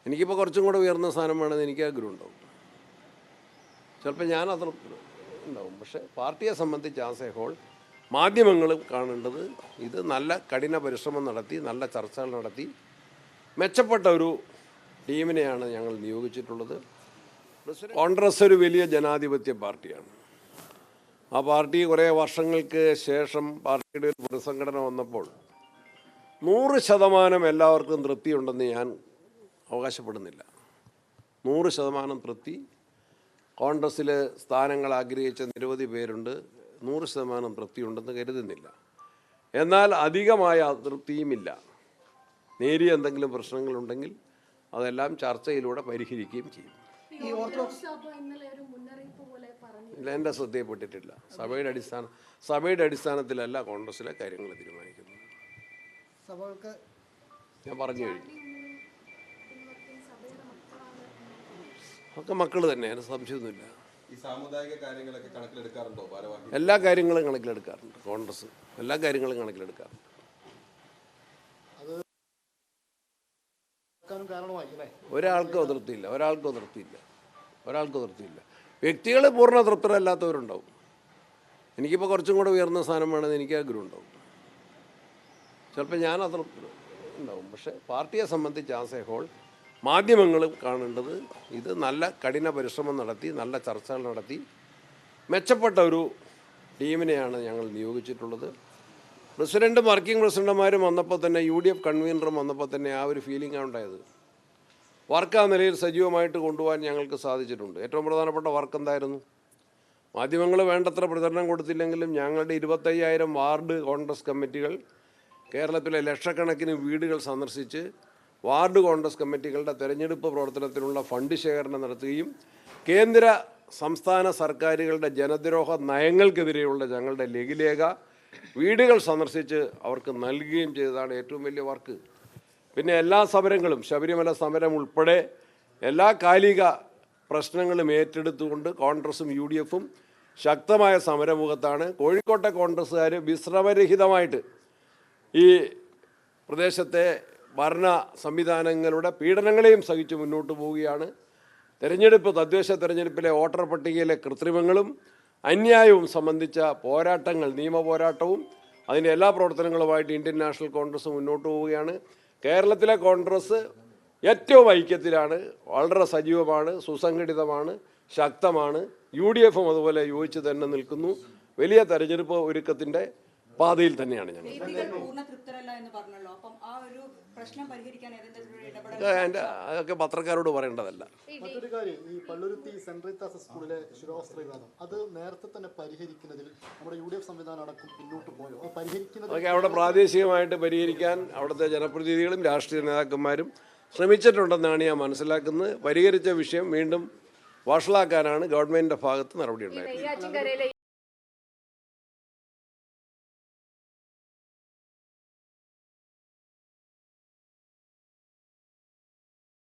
എനിക്കിപ്പോൾ കുറച്ചും കൂടെ ഉയർന്ന സ്ഥാനം വേണമെന്ന് എനിക്ക് ആഗ്രഹമുണ്ടാവും. ചിലപ്പോൾ ഞാൻ അത്ര ഉണ്ടാവും. പക്ഷേ പാർട്ടിയെ സംബന്ധിച്ച് ആസ് എ ഹോൾ മാധ്യമങ്ങൾ കാണേണ്ടത് ഇത് നല്ല കഠിന പരിശ്രമം നടത്തി, നല്ല ചർച്ചകൾ നടത്തി മെച്ചപ്പെട്ട ഒരു ടീമിനെയാണ് ഞങ്ങൾ നിയോഗിച്ചിട്ടുള്ളത്. കോൺഗ്രസ് ഒരു വലിയ ജനാധിപത്യ പാർട്ടിയാണ്. ആ പാർട്ടി കുറേ വർഷങ്ങൾക്ക് ശേഷം പാർട്ടിയുടെ ഒരു പുനഃസംഘടന വന്നപ്പോൾ 100% എല്ലാവർക്കും തൃപ്തിയുണ്ടെന്ന് ഞാൻ അവകാശപ്പെടുന്നില്ല. 100% തൃപ്തി. കോൺഗ്രസ്സിൽ സ്ഥാനങ്ങൾ ആഗ്രഹിച്ച നിരവധി പേരുണ്ട്. 100% തൃപ്തിയുണ്ടെന്ന് കരുതുന്നില്ല. എന്നാൽ അധികമായ അതൃപ്തിയുമില്ല. നേരിയ എന്തെങ്കിലും പ്രശ്നങ്ങളുണ്ടെങ്കിൽ അതെല്ലാം ചർച്ചയിലൂടെ പരിഹരിക്കുകയും ചെയ്യും. ഇല്ല, എൻ്റെ ശ്രദ്ധയിൽപ്പെട്ടിട്ടില്ല. സഭയുടെ അടിസ്ഥാനത്തിലല്ല കോൺഗ്രസ്സിലെ കാര്യങ്ങൾ തീരുമാനിക്കുന്നത്. ഞാൻ പറഞ്ഞു കഴിഞ്ഞു. ഒക്കെ മക്കൾ തന്നെ, അതിന് സംശയമൊന്നുമില്ല. എല്ലാ കാര്യങ്ങളും കണക്കിലെടുക്കാറുണ്ട് കോൺഗ്രസ്. എല്ലാ കാര്യങ്ങളും കണക്കിലെടുക്കാറുണ്ട്. ഒരാൾക്കും അതൃപ്തിയില്ല. വ്യക്തികൾ പൂർണ്ണ തൃപ്തരല്ലാത്തവരുണ്ടാവും. എനിക്കിപ്പോൾ കുറച്ചും കൂടെ ഉയർന്ന സ്ഥാനം വേണമെന്ന് എനിക്ക് ആഗ്രഹമുണ്ടാവും. ചിലപ്പോൾ ഞാൻ അത്ര ഉണ്ടാവും. പക്ഷേ പാർട്ടിയെ സംബന്ധിച്ച് ആസ് എ ഹോൾ മാധ്യമങ്ങൾ കാണേണ്ടത് ഇത് നല്ല കഠിന പരിശ്രമം നടത്തി, നല്ല ചർച്ചകൾ നടത്തി മെച്ചപ്പെട്ട ഒരു ടീമിനെയാണ് ഞങ്ങൾ നിയോഗിച്ചിട്ടുള്ളത്. പ്രസിഡൻറ്റും വർക്കിംഗ് പ്രസിഡന്റുമാരും വന്നപ്പോൾ തന്നെ, UDF കൺവീനറും വന്നപ്പോൾ തന്നെ ആ ഒരു ഫീലിംഗാണ് ഉണ്ടായത്. വർക്ക് ആ നിലയിൽ സജീവമായിട്ട് കൊണ്ടുപോകാൻ ഞങ്ങൾക്ക് സാധിച്ചിട്ടുണ്ട്. ഏറ്റവും പ്രധാനപ്പെട്ട വർക്ക് എന്തായിരുന്നു? മാധ്യമങ്ങൾ വേണ്ടത്ര പ്രചരണം കൊടുത്തില്ലെങ്കിലും ഞങ്ങളുടെ 25,000 വാർഡ് കോൺഗ്രസ് കമ്മിറ്റികൾ കേരളത്തിലെ ലക്ഷക്കണക്കിന് വീടുകൾ സന്ദർശിച്ച് വാർഡ് കോൺഗ്രസ് കമ്മിറ്റികളുടെ തെരഞ്ഞെടുപ്പ് പ്രവർത്തനത്തിനുള്ള ഫണ്ട് ശേഖരണം നടത്തുകയും കേന്ദ്ര സംസ്ഥാന സർക്കാരുകളുടെ ജനദ്രോഹ നയങ്ങൾക്കെതിരെയുള്ള ഞങ്ങളുടെ ലഘുലേഖ വീടുകൾ സന്ദർശിച്ച് അവർക്ക് നൽകുകയും ചെയ്തതാണ് ഏറ്റവും വലിയ വർക്ക്. പിന്നെ എല്ലാ സമരങ്ങളും, ശബരിമല സമരം ഉൾപ്പെടെ എല്ലാ കാലിക പ്രശ്നങ്ങളും ഏറ്റെടുത്തുകൊണ്ട് കോൺഗ്രസും UDFും ശക്തമായ സമരമുഖത്താണ്. കോഴിക്കോട്ടെ കോൺഗ്രസ്സുകാർ വിശ്രമരഹിതമായിട്ട് ഈ പ്രദേശത്തെ ഭരണ സംവിധാനങ്ങളുടെ പീഡനങ്ങളെയും സഹിച്ച് മുന്നോട്ട് പോവുകയാണ്. തദ്ദേശ തെരഞ്ഞെടുപ്പിലെ വോട്ടർ പട്ടികയിലെ കൃത്രിമങ്ങളും അന്യായവും സംബന്ധിച്ച പോരാട്ടങ്ങൾ, നിയമ പോരാട്ടവും അതിൻ്റെ എല്ലാ പ്രവർത്തനങ്ങളുമായിട്ട് ഇന്ത്യൻ നാഷണൽ കോൺഗ്രസ് മുന്നോട്ട് പോവുകയാണ്. കേരളത്തിലെ കോൺഗ്രസ് ഏറ്റവും ഐക്യത്തിലാണ്, വളരെ സജീവമാണ്, സുസംഘടിതമാണ്, ശക്തമാണ്. UDFും അതുപോലെ യോജിച്ച് തന്നെ നിൽക്കുന്നു. വലിയ തെരഞ്ഞെടുപ്പ് ഒരുക്കത്തിൻ്റെ പാതയിൽ തന്നെയാണ് ഞങ്ങൾ. അതൊക്കെ പത്രക്കാരോട് പറയേണ്ടതല്ല. മറ്റൊരു കാര്യം, ഈ പള്ളുരുത്തി സെന്റ് റീത്താസ് സ്കൂളിലെ ശിരോവസ്ത്ര വിവാദം അത് നേരത്തെ തന്നെ പരിഹരിക്കുന്നതിൽ നമ്മുടെ UDF സംവിധാനം അടക്കം പിന്നോട്ട് പോയോ? അതൊക്കെ അവിടെ പ്രാദേശികമായിട്ട് പരിഹരിക്കാൻ അവിടുത്തെ ജനപ്രതിനിധികളും രാഷ്ട്രീയ നേതാക്കന്മാരും ശ്രമിച്ചിട്ടുണ്ടെന്നാണ് ഞാൻ മനസ്സിലാക്കുന്നത്. പരിഹരിച്ച വിഷയം വീണ്ടും വഷളാക്കാനാണ് ഗവൺമെന്റിന്റെ ഭാഗത്ത് നടപടി ഉണ്ടായത്.